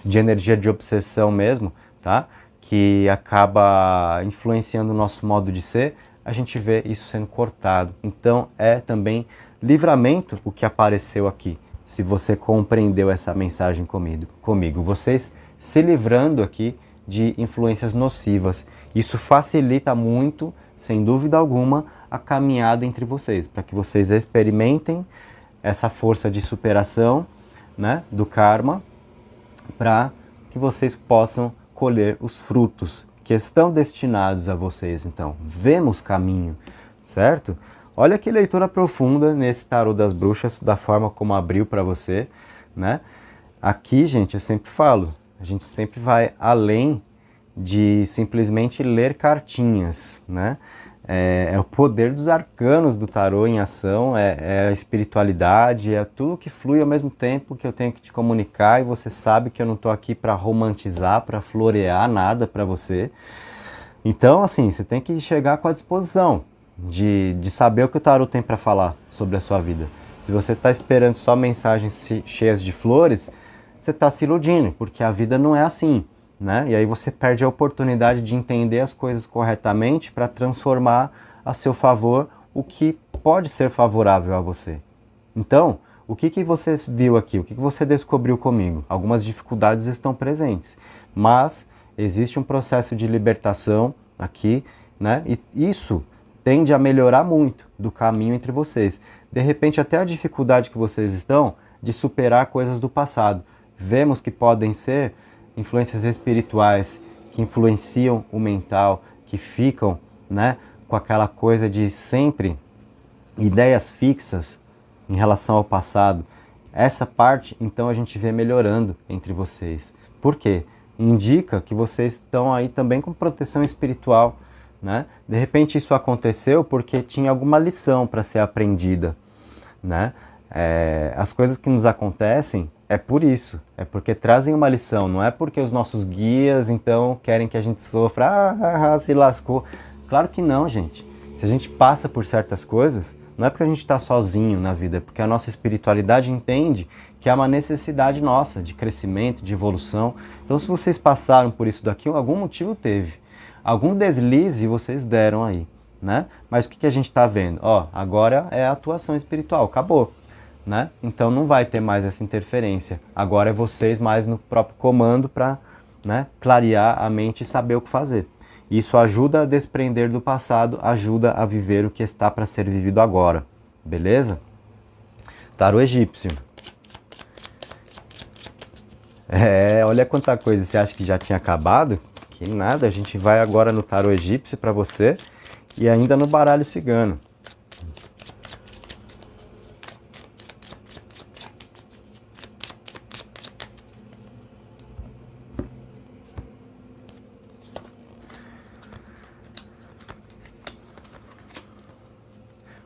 De energia de obsessão mesmo, tá? Que acaba influenciando o nosso modo de ser, a gente vê isso sendo cortado. Então é também livramento o que apareceu aqui, se você compreendeu essa mensagem comigo. Vocês se livrando aqui de influências nocivas. Isso facilita muito, sem dúvida alguma, a caminhada entre vocês, para que vocês experimentem essa força de superação, né, do karma, para que vocês possam colher os frutos que estão destinados a vocês. Então, vemos caminho, certo? Olha que leitura profunda nesse tarô das bruxas, da forma como abriu para você, né? Aqui, gente, eu sempre falo, a gente sempre vai além de simplesmente ler cartinhas, né? É o poder dos arcanos do tarô em ação, é a espiritualidade, é tudo que flui ao mesmo tempo que eu tenho que te comunicar, e você sabe que eu não estou aqui para romantizar, para florear nada para você. Então, assim, você tem que chegar com a disposição de saber o que o tarô tem para falar sobre a sua vida. Se você está esperando só mensagens cheias de flores, você está se iludindo, porque a vida não é assim, né? E aí você perde a oportunidade de entender as coisas corretamente para transformar a seu favor o que pode ser favorável a você. Então, o que você viu aqui? O que você descobriu comigo? Algumas dificuldades estão presentes, mas existe um processo de libertação aqui, né? E isso tende a melhorar muito do caminho entre vocês. De repente, até a dificuldade que vocês estão de superar coisas do passado. Vemos que podem ser influências espirituais que influenciam o mental, que ficam, né, com aquela coisa de sempre ideias fixas em relação ao passado. Essa parte, então, a gente vê melhorando entre vocês. Por quê? Indica que vocês estão aí também com proteção espiritual, né? De repente isso aconteceu porque tinha alguma lição para ser aprendida, né? As coisas que nos acontecem é por isso, é porque trazem uma lição, não é porque os nossos guias então querem que a gente sofra, se lascou. Claro que não, gente. Se a gente passa por certas coisas, não é porque a gente está sozinho na vida, é porque a nossa espiritualidade entende que é uma necessidade nossa de crescimento, de evolução. Então, se vocês passaram por isso daqui, algum motivo teve. Algum deslize vocês deram aí, né? Mas o que a gente está vendo? Ó, agora é a atuação espiritual, acabou, né? Então não vai ter mais essa interferência. Agora é vocês mais no próprio comando para, né, clarear a mente e saber o que fazer. Isso ajuda a desprender do passado, ajuda a viver o que está para ser vivido agora, beleza? Tarô egípcio. Olha quanta coisa, você acha que já tinha acabado? Que nada, a gente vai agora no tarô egípcio para você e ainda no baralho cigano.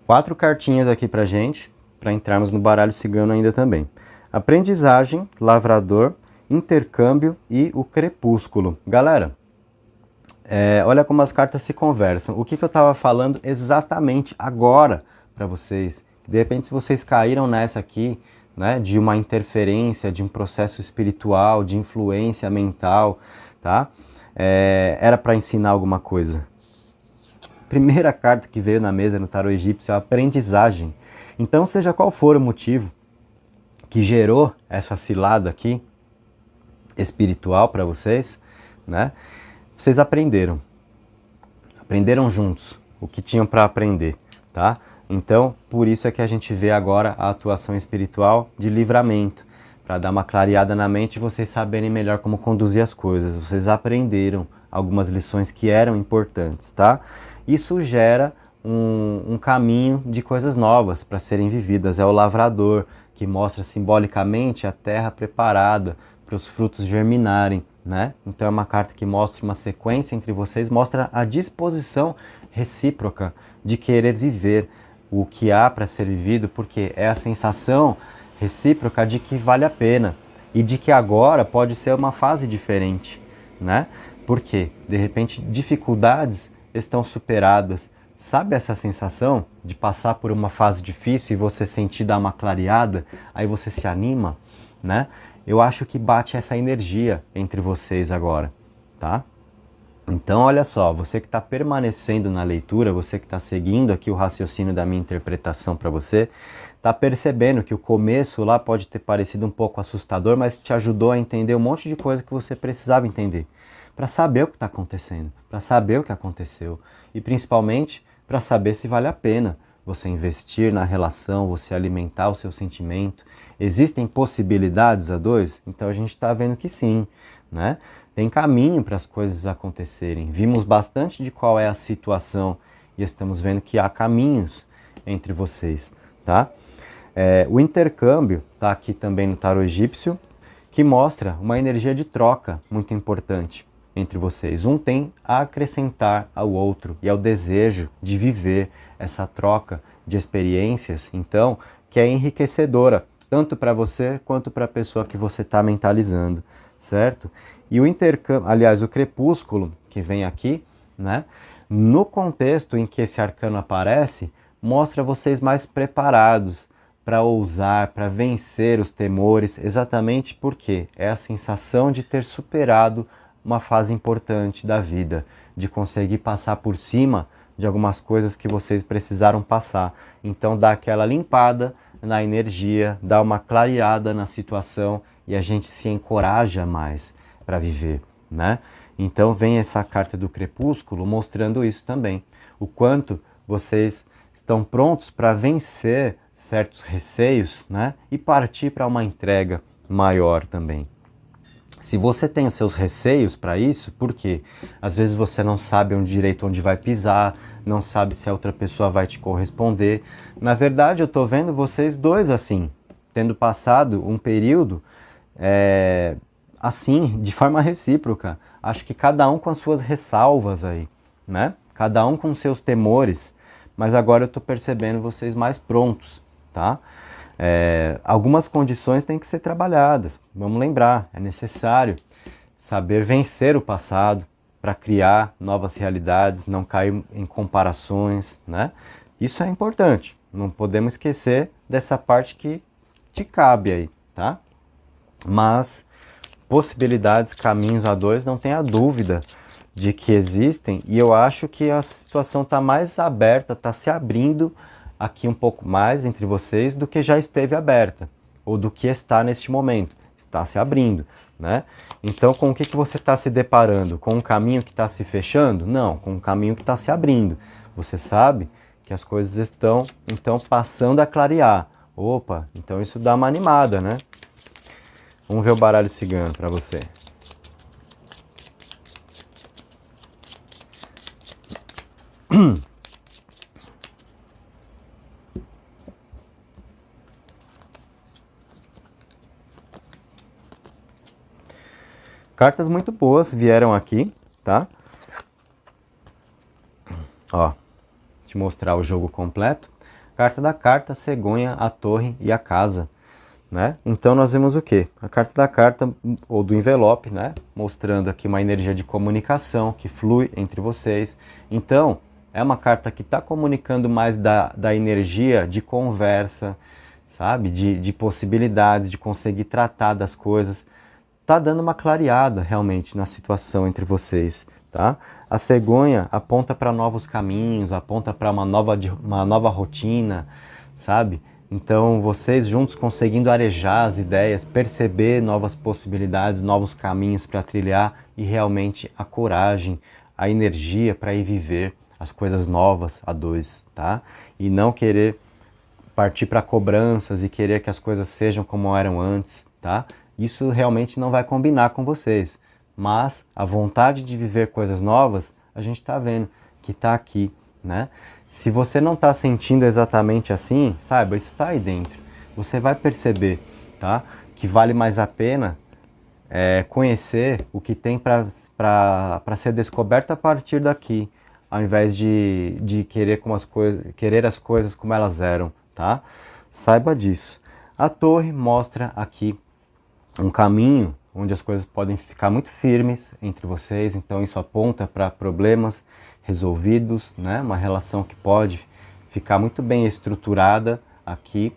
4 cartinhas aqui pra gente, para entrarmos no baralho cigano ainda também. Aprendizagem, lavrador, intercâmbio e o crepúsculo. Galera, olha como as cartas se conversam. O que eu estava falando exatamente agora para vocês. De repente, se vocês caíram nessa aqui, né, de uma interferência, de um processo espiritual, de influência mental, tá? Era para ensinar alguma coisa. Primeira carta que veio na mesa no tarô egípcio é a aprendizagem. Então, seja qual for o motivo que gerou essa cilada aqui espiritual para vocês, né? Vocês aprenderam juntos o que tinham para aprender, tá? Então, por isso é que a gente vê agora a atuação espiritual de livramento, para dar uma clareada na mente e vocês saberem melhor como conduzir as coisas. Vocês aprenderam algumas lições que eram importantes, tá? Isso gera um caminho de coisas novas para serem vividas. É o lavrador, que mostra simbolicamente a terra preparada para os frutos germinarem, né? Então é uma carta que mostra uma sequência entre vocês, mostra a disposição recíproca de querer viver o que há para ser vivido, porque é a sensação recíproca de que vale a pena e de que agora pode ser uma fase diferente, né? Porque, de repente, dificuldades estão superadas. Sabe essa sensação de passar por uma fase difícil e você sentir dar uma clareada, aí você se anima, né? Eu acho que bate essa energia entre vocês agora, tá? Então, olha só, você que está permanecendo na leitura, você que está seguindo aqui o raciocínio da minha interpretação para você, está percebendo que o começo lá pode ter parecido um pouco assustador, mas te ajudou a entender um monte de coisa que você precisava entender, para saber o que está acontecendo, para saber o que aconteceu e principalmente para saber se vale a pena você investir na relação, você alimentar o seu sentimento. Existem possibilidades a dois? Então a gente está vendo que sim, né? Tem caminho para as coisas acontecerem. Vimos bastante de qual é a situação e estamos vendo que há caminhos entre vocês, tá? O intercâmbio está aqui também no tarô egípcio, que mostra uma energia de troca muito importante entre vocês. Um tem a acrescentar ao outro e ao desejo de viver essa troca de experiências, então, que é enriquecedora, tanto para você quanto para a pessoa que você está mentalizando, certo? E o intercâmbio, aliás, o crepúsculo que vem aqui, né? No contexto em que esse arcano aparece, mostra vocês mais preparados para ousar, para vencer os temores, exatamente porque é a sensação de ter superado uma fase importante da vida, de conseguir passar por cima de algumas coisas que vocês precisaram passar. Então dá aquela limpada na energia, dá uma clareada na situação e a gente se encoraja mais para viver, né? Então vem essa carta do crepúsculo mostrando isso também, o quanto vocês estão prontos para vencer certos receios, né? E partir para uma entrega maior também. Se você tem os seus receios para isso, por quê? Às vezes você não sabe direito onde vai pisar, não sabe se a outra pessoa vai te corresponder. Na verdade, eu estou vendo vocês dois assim, tendo passado um período assim, de forma recíproca. Acho que cada um com as suas ressalvas aí, né? Cada um com seus temores, mas agora eu estou percebendo vocês mais prontos, tá? Algumas condições têm que ser trabalhadas. Vamos lembrar, é necessário saber vencer o passado para criar novas realidades, não cair em comparações, né? Isso é importante. Não podemos esquecer dessa parte que te cabe aí, tá? Mas possibilidades, caminhos a dois, não tenha dúvida de que existem, e eu acho que a situação está mais aberta, está se abrindo aqui um pouco mais entre vocês do que já esteve aberta, ou do que está neste momento. Está se abrindo, né? Então, com o que você está se deparando? Com um caminho que está se fechando? Não, com um caminho que está se abrindo. Você sabe que as coisas estão, então, passando a clarear. Opa, então isso dá uma animada, né? Vamos ver o baralho cigano para você. Cartas muito boas vieram aqui, tá? Ó, te mostrar o jogo completo. Carta da carta, a cegonha, a torre e a casa, né? Então nós vemos o quê? A carta da carta, ou do envelope, né? Mostrando aqui uma energia de comunicação que flui entre vocês. Então, é uma carta que está comunicando mais da energia de conversa, sabe? De possibilidades, de conseguir tratar das coisas. Tá dando uma clareada realmente na situação entre vocês, tá? A cegonha aponta para novos caminhos, aponta para uma nova rotina, sabe? Então vocês juntos conseguindo arejar as ideias, perceber novas possibilidades, novos caminhos para trilhar e realmente a coragem, a energia para ir viver as coisas novas a dois, tá? E não querer partir para cobranças e querer que as coisas sejam como eram antes, tá? Isso realmente não vai combinar com vocês. Mas a vontade de viver coisas novas, a gente está vendo que está aqui, né? Se você não está sentindo exatamente assim, saiba, isso está aí dentro. Você vai perceber, tá? Que vale mais a pena conhecer o que tem para ser descoberto a partir daqui, ao invés de querer as coisas como elas eram, tá? Saiba disso. A torre mostra aqui um caminho onde as coisas podem ficar muito firmes entre vocês, então isso aponta para problemas resolvidos, né? Uma relação que pode ficar muito bem estruturada aqui.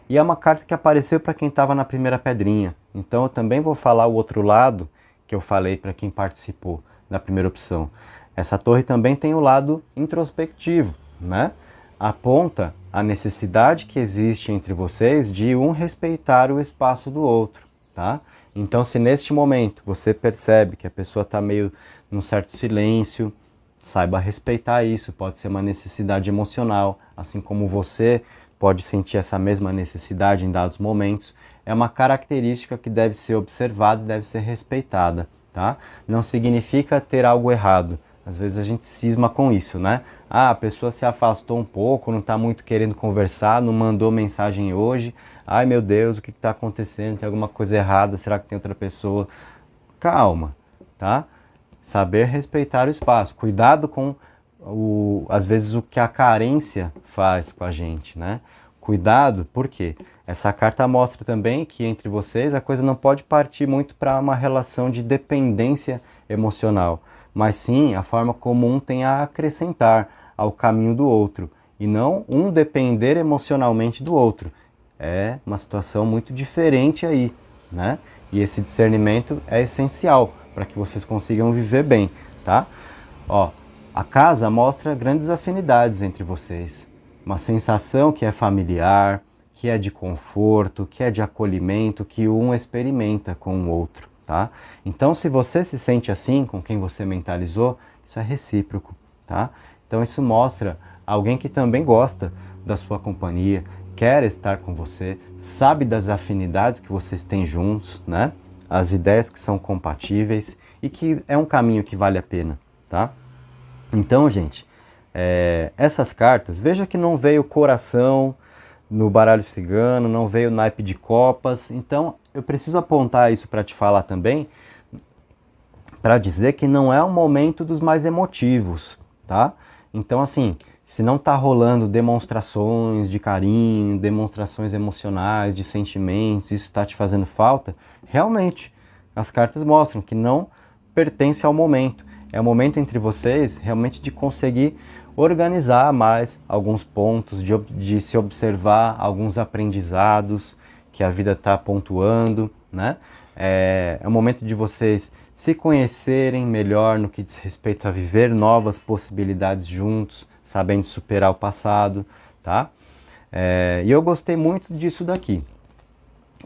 E é uma carta que apareceu para quem estava na primeira pedrinha. Então eu também vou falar o outro lado que eu falei para quem participou da primeira opção. Essa torre também tem o lado introspectivo, né? Aponta a necessidade que existe entre vocês de um respeitar o espaço do outro, tá? Então, se neste momento você percebe que a pessoa está meio num certo silêncio, saiba respeitar isso. Pode ser uma necessidade emocional, assim como você pode sentir essa mesma necessidade em dados momentos. É uma característica que deve ser observada e deve ser respeitada, tá? Não significa ter algo errado. Às vezes a gente cisma com isso, né? Ah, a pessoa se afastou um pouco, não está muito querendo conversar, não mandou mensagem hoje. Ai meu Deus, o que está acontecendo? Tem alguma coisa errada? Será que tem outra pessoa? Calma, tá? Saber respeitar o espaço. Cuidado com, às vezes, o que a carência faz com a gente, né? Cuidado, por quê? Essa carta mostra também que entre vocês a coisa não pode partir muito para uma relação de dependência emocional, mas sim a forma como um tem a acrescentar ao caminho do outro, e não um depender emocionalmente do outro. É uma situação muito diferente aí, né? E esse discernimento é essencial para que vocês consigam viver bem, tá? Ó, a casa mostra grandes afinidades entre vocês. Uma sensação que é familiar, que é de conforto, que é de acolhimento, que um experimenta com o outro, tá? Então, se você se sente assim com quem você mentalizou, isso é recíproco, tá? Então, isso mostra alguém que também gosta da sua companhia, quer estar com você, sabe das afinidades que vocês têm juntos, né? As ideias que são compatíveis e que é um caminho que vale a pena, tá? Então, gente, essas cartas, veja que não veio coração no baralho cigano, não veio naipe de copas, então eu preciso apontar isso para te falar também, para dizer que não é um momento dos mais emotivos, tá? Então, assim, se não tá rolando demonstrações de carinho, demonstrações emocionais, de sentimentos, isso está te fazendo falta, realmente, as cartas mostram que não pertence ao momento. É o momento entre vocês realmente de conseguir organizar mais alguns pontos, de se observar alguns aprendizados que a vida está pontuando, né? É o momento de vocês se conhecerem melhor no que diz respeito a viver novas possibilidades juntos, sabendo superar o passado, tá? E eu gostei muito disso daqui,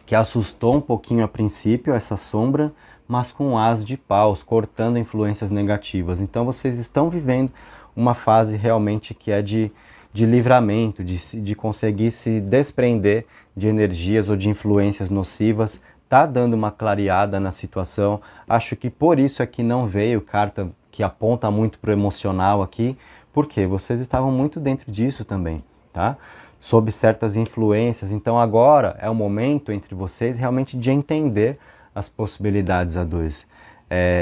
que assustou um pouquinho a princípio essa sombra, mas com as de paus, cortando influências negativas. Então vocês estão vivendo uma fase realmente que é de livramento, de conseguir se desprender de energias ou de influências nocivas. Tá dando uma clareada na situação. Acho que por isso é que não veio carta que aponta muito para o emocional aqui, porque vocês estavam muito dentro disso também, tá? Sob certas influências. Então agora é o momento entre vocês realmente de entender as possibilidades a dois,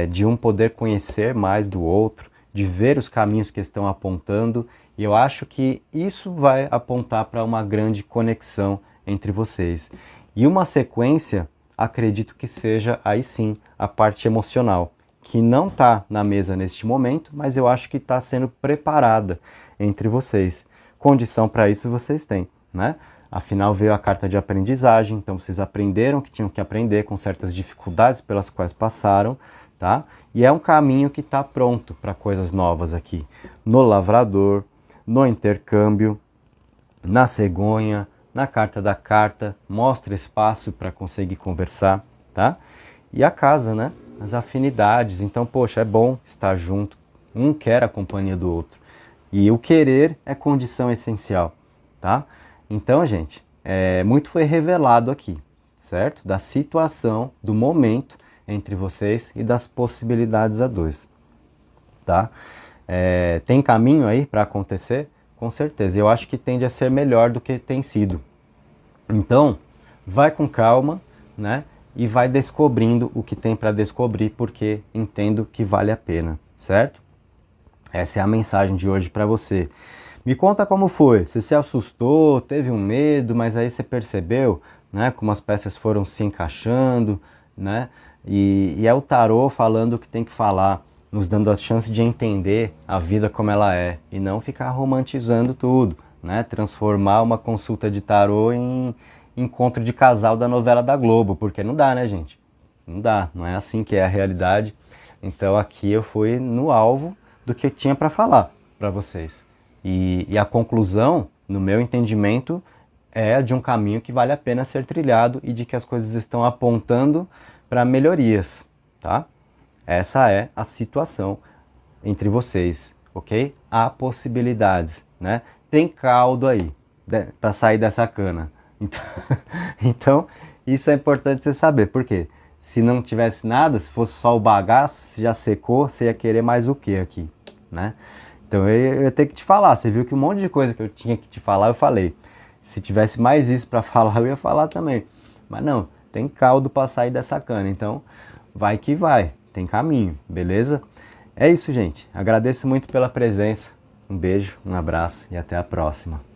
de um poder conhecer mais do outro de ver os caminhos que estão apontando, e eu acho que isso vai apontar para uma grande conexão entre vocês. E uma sequência, acredito que seja aí sim a parte emocional, que não está na mesa neste momento, mas eu acho que está sendo preparada entre vocês. Condição para isso vocês têm, né? Afinal veio a carta de aprendizagem, então vocês aprenderam o que tinham que aprender com certas dificuldades pelas quais passaram, tá? E é um caminho que está pronto para coisas novas aqui. No lavrador, no intercâmbio, na cegonha, na carta da carta, mostra espaço para conseguir conversar, tá? E a casa, né? As afinidades, então, poxa, é bom estar junto, um quer a companhia do outro. E o querer é condição essencial, tá? Então, gente, muito foi revelado aqui, certo? Da situação, do momento entre vocês e das possibilidades a dois, tá? Tem caminho aí para acontecer? Com certeza. Eu acho que tende a ser melhor do que tem sido. Então, vai com calma, né? E vai descobrindo o que tem para descobrir, porque entendo que vale a pena, certo? Essa é a mensagem de hoje para você. Me conta como foi. Você se assustou, teve um medo, mas aí você percebeu, né, como as peças foram se encaixando, né? E é o tarô falando o que tem que falar, nos dando a chance de entender a vida como ela é e não ficar romantizando tudo, né? Transformar uma consulta de tarô em encontro de casal da novela da Globo, porque não dá, né, gente? Não dá, não é assim que é a realidade. Então aqui eu fui no alvo do que eu tinha para falar para vocês. E a conclusão, no meu entendimento, é de um caminho que vale a pena ser trilhado e de que as coisas estão apontando para melhorias, tá? Essa é a situação entre vocês, ok? Há possibilidades, né? Tem caldo aí para sair dessa cana. Então, isso é importante você saber, porque se não tivesse nada, se fosse só o bagaço, se já secou, você ia querer mais o que aqui, né? Então eu ia ter que te falar, você viu que um monte de coisa que eu tinha que te falar, eu falei. Se tivesse mais isso para falar, eu ia falar também. Mas não, tem caldo para sair dessa cana, então vai que vai, tem caminho, beleza? É isso, gente. Agradeço muito pela presença. Um beijo, um abraço e até a próxima.